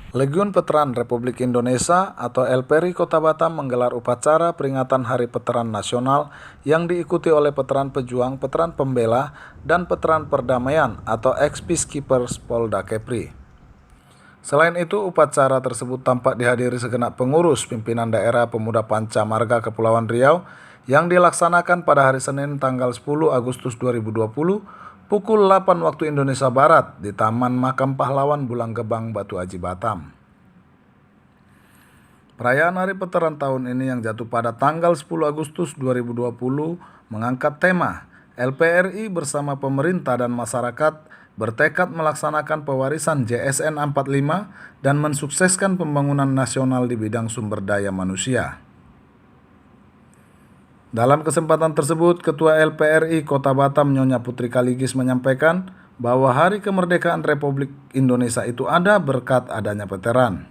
Legiun Veteran Republik Indonesia atau LPRI Kota Batam menggelar upacara peringatan Hari Veteran Nasional yang diikuti oleh veteran pejuang, veteran pembela, dan veteran perdamaian atau ex-peacekeepers Polda Kepri. Selain itu, upacara tersebut tampak dihadiri segenap pengurus pimpinan daerah Pemuda Panca Marga Kepulauan Riau yang dilaksanakan pada hari Senin tanggal 10 Agustus 2020 pukul 8 waktu Indonesia Barat di Taman Makam Pahlawan Bulang Gebang, Batu Aji, Batam. Perayaan Hari Veteran tahun ini yang jatuh pada tanggal 10 Agustus 2020 mengangkat tema LPRI bersama pemerintah dan masyarakat bertekad melaksanakan pewarisan JSN 45 dan mensukseskan pembangunan nasional di bidang sumber daya manusia. Dalam kesempatan tersebut, Ketua LPRI Kota Batam Nyonya Putri Kaligis menyampaikan bahwa Hari Kemerdekaan Republik Indonesia itu ada berkat adanya veteran.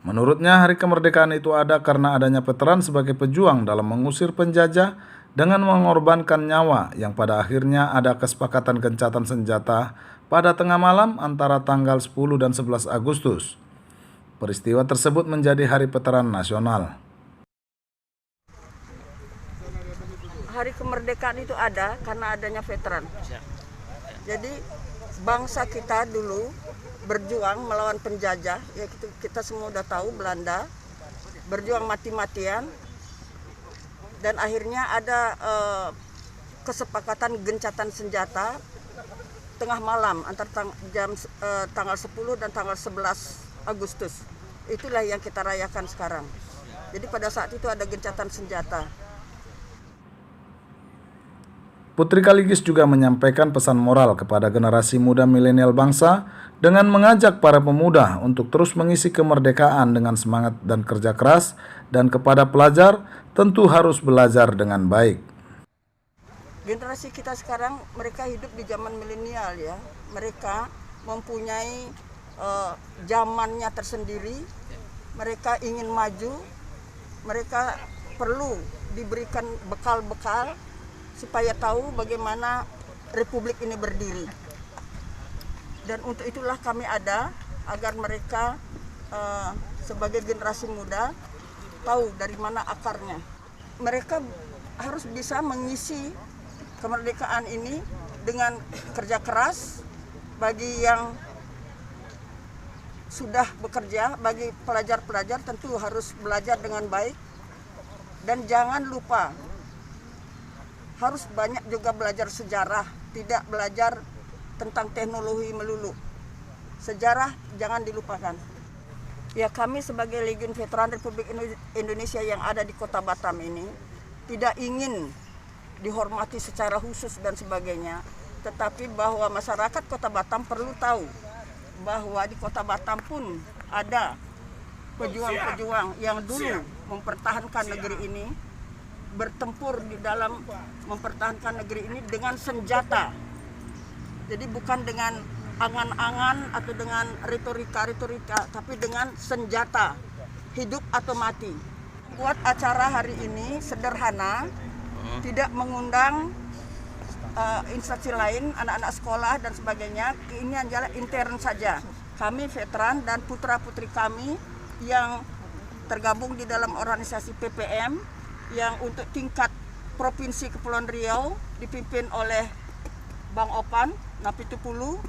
Menurutnya, Hari Kemerdekaan itu ada karena adanya veteran sebagai pejuang dalam mengusir penjajah dengan mengorbankan nyawa yang pada akhirnya ada kesepakatan gencatan senjata pada tengah malam antara tanggal 10 dan 11 Agustus. Peristiwa tersebut menjadi Hari Veteran Nasional. Hari kemerdekaan itu ada karena adanya veteran. Jadi bangsa kita dulu berjuang melawan penjajah, ya kita semua udah tahu Belanda, berjuang mati-matian, dan akhirnya ada kesepakatan gencatan senjata tengah malam antara tanggal 10 dan tanggal 11 Agustus. Itulah yang kita rayakan sekarang. Jadi pada saat itu ada gencatan senjata. Putri Kaligis juga menyampaikan pesan moral kepada generasi muda milenial bangsa dengan mengajak para pemuda untuk terus mengisi kemerdekaan dengan semangat dan kerja keras, dan kepada pelajar tentu harus belajar dengan baik. Generasi kita sekarang mereka hidup di zaman milenial ya. Mereka mempunyai zamannya tersendiri. Mereka ingin maju. Mereka perlu diberikan bekal-bekal supaya tahu bagaimana Republik ini berdiri. Dan untuk itulah kami ada, agar mereka sebagai generasi muda tahu dari mana akarnya. Mereka harus bisa mengisi kemerdekaan ini dengan kerja keras. Bagi yang sudah bekerja, bagi pelajar-pelajar tentu harus belajar dengan baik. Dan jangan lupa, harus banyak juga belajar sejarah, tidak belajar tentang teknologi melulu. Sejarah jangan dilupakan. Ya, kami sebagai Legiun Veteran Republik Indonesia yang ada di Kota Batam ini tidak ingin dihormati secara khusus dan sebagainya, tetapi bahwa masyarakat Kota Batam perlu tahu bahwa di Kota Batam pun ada pejuang-pejuang yang dulu mempertahankan negeri ini, bertempur di dalam mempertahankan negeri ini dengan senjata. Jadi bukan dengan angan-angan atau dengan retorika-retorika, tapi dengan senjata, hidup atau mati. Buat acara hari ini sederhana, tidak mengundang instansi lain, anak-anak sekolah dan sebagainya. Ini adalah intern saja. Kami veteran dan putra-putri kami yang tergabung di dalam organisasi PPM yang untuk tingkat Provinsi Kepulauan Riau dipimpin oleh Bang Opan Napitupulu,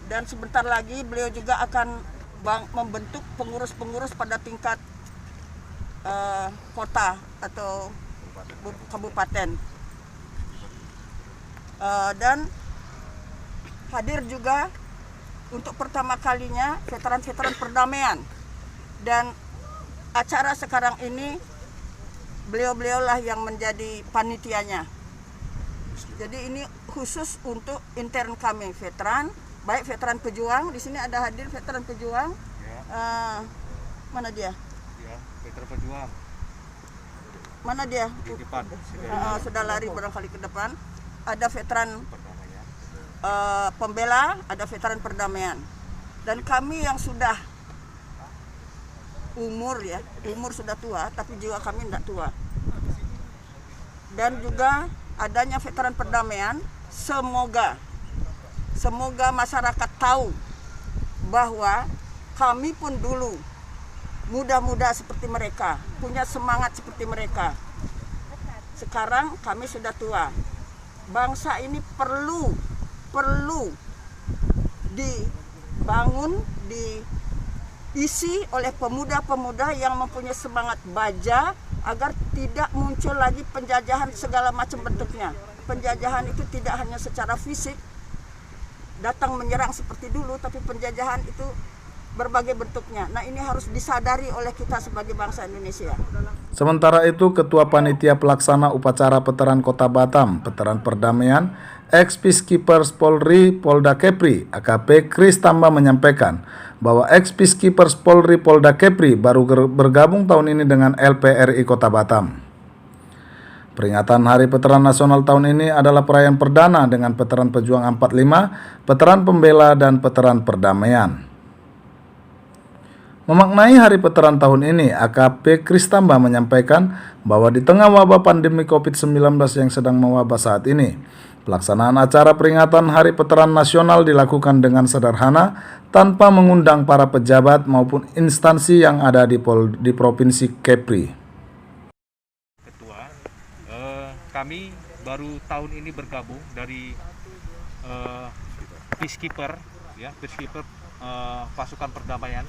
dan sebentar lagi beliau juga akan membentuk pengurus-pengurus pada tingkat kota atau kabupaten. Dan hadir juga untuk pertama kalinya veteran-veteran perdamaian, dan acara sekarang ini beliau-beliaulah yang menjadi panitianya. Jadi ini khusus untuk intern kami veteran, baik veteran pejuang. Di sini ada hadir veteran pejuang. Mana dia? veteran pejuang Mana dia? di depan. Sudah lari barangkali ke depan. Ada veteran Perdamaian. pembela, ada veteran perdamaian. Dan kami yang sudah umur sudah tua, tapi jiwa kami tidak tua. Dan juga adanya veteran perdamaian, semoga masyarakat tahu bahwa kami pun dulu muda-muda seperti mereka, punya semangat seperti mereka. Sekarang kami sudah tua. Bangsa ini perlu dibangun, diisi oleh pemuda-pemuda yang mempunyai semangat baja agar tidak muncul lagi penjajahan segala macam bentuknya. Penjajahan itu tidak hanya secara fisik datang menyerang seperti dulu, tapi penjajahan itu berbagai bentuknya. Nah, ini harus disadari oleh kita sebagai bangsa Indonesia. Sementara itu, Ketua Panitia Pelaksana Upacara Veteran Kota Batam, Veteran Perdamaian, ex-Peacekeepers Polri Polda Kepri, AKP Kris Tamba menyampaikan bahwa ex-Peacekeepers Polri Polda Kepri baru bergabung tahun ini dengan LPRI Kota Batam. Peringatan Hari Veteran Nasional tahun ini adalah perayaan perdana dengan Veteran Pejuang 45, Veteran Pembela, dan Veteran Perdamaian. Memaknai Hari Veteran tahun ini, AKP Kris Tamba menyampaikan bahwa di tengah wabah pandemi COVID-19 yang sedang mewabah saat ini, pelaksanaan acara peringatan Hari Veteran Nasional dilakukan dengan sederhana tanpa mengundang para pejabat maupun instansi yang ada di Provinsi Kepri. Ketua, kami baru tahun ini bergabung dari Peacekeeper pasukan perdamaian.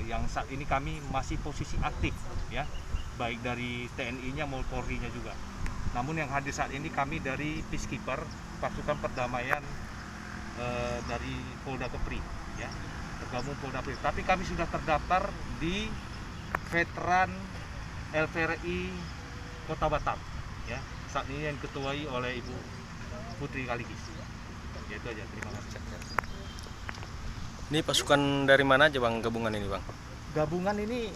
Yang saat ini kami masih posisi aktif, ya, baik dari TNI-nya maupun Polri-nya juga. Namun yang hadir saat ini kami dari Peacekeeper pasukan perdamaian dari Polda Kepri, ya, tergabung Polda Kepri. Tapi kami sudah terdaftar di Veteran LPRI Kota Batam, ya. Saat ini yang diketuai oleh Ibu Putri Kaligis. Ya, itu aja. Terima kasih. Ini pasukan dari mana aja Bang gabungan ini Bang? Gabungan ini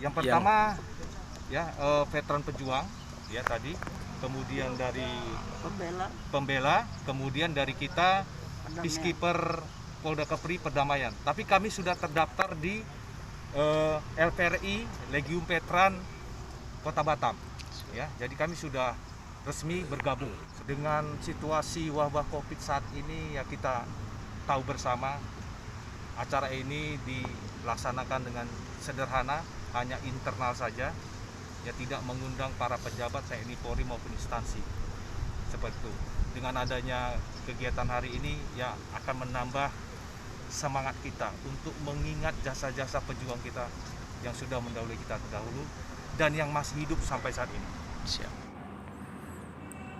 yang pertama veteran pejuang ya tadi, kemudian dari pembela, kemudian dari kita Peacekeeper Polda Kepri Perdamaian. Tapi kami sudah terdaftar di LPRI Legium Veteran Kota Batam. Ya, jadi kami sudah resmi bergabung. Dengan situasi wabah Covid saat ini ya kita tahu bersama acara ini dilaksanakan dengan sederhana, hanya internal saja, ya tidak mengundang para pejabat TNI Polri maupun instansi seperti itu. Dengan adanya kegiatan hari ini ya akan menambah semangat kita untuk mengingat jasa-jasa pejuang kita yang sudah mendahului kita terdahulu dan yang masih hidup sampai saat ini. Siap.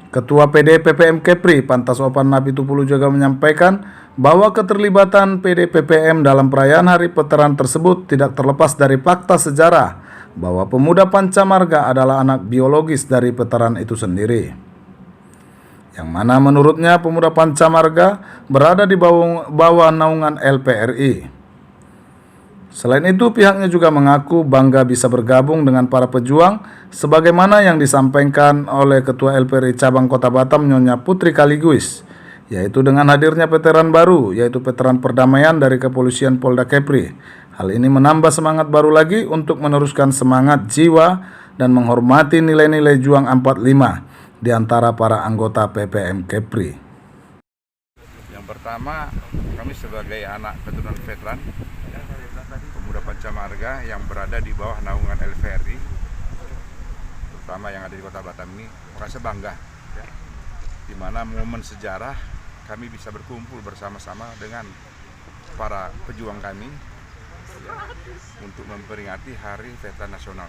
Ketua PD PPM Kepri Pantasopan Nabi Tupulu juga menyampaikan bahwa keterlibatan PD PPM dalam perayaan Hari Veteran tersebut tidak terlepas dari fakta sejarah bahwa pemuda Pancamarga adalah anak biologis dari veteran itu sendiri. Yang mana menurutnya pemuda Pancamarga berada di bawah naungan LPRI. Selain itu, pihaknya juga mengaku bangga bisa bergabung dengan para pejuang sebagaimana yang disampaikan oleh Ketua LPRI Cabang Kota Batam Nyonya Putri Kaligis, yaitu dengan hadirnya veteran baru, yaitu veteran perdamaian dari Kepolisian Polda Kepri. Hal ini menambah semangat baru lagi untuk meneruskan semangat jiwa dan menghormati nilai-nilai juang 45 di antara para anggota PPM Kepri. Yang pertama, kami sebagai anak keturunan veteran pemuda Pancamarga yang berada di bawah naungan LPRI, terutama yang ada di Kota Batam ini, merasa bangga, ya, di mana momen sejarah kami bisa berkumpul bersama-sama dengan para pejuang kami, ya, untuk memperingati Hari Veteran Nasional.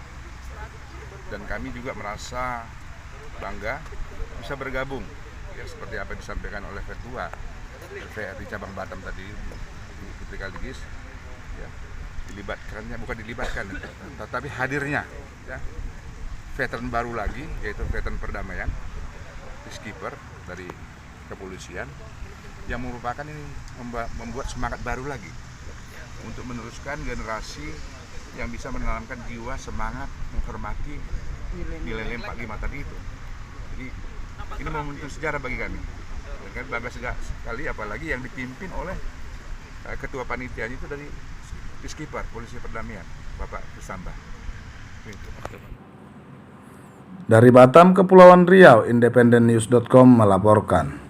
Dan kami juga merasa bangga bisa bergabung, ya, seperti apa yang disampaikan oleh Ketua LPRI Cabang Batam tadi, Putri Kaligis, ya, tetapi hadirnya, ya, veteran baru lagi, yaitu veteran perdamaian, Peacekeeper dari Kepolisian, yang merupakan ini membuat semangat baru lagi untuk meneruskan generasi yang bisa menanamkan jiwa semangat menghormati nilai 45 tadi itu. Jadi ini momentum sejarah bagi kami. Kan bangga sekali apalagi yang dipimpin oleh ketua panitianya itu dari Peacekeeper, Polisi Perdamaian, Bapak Kusambah. Dari Batam, Kepulauan Riau, independennews.com melaporkan.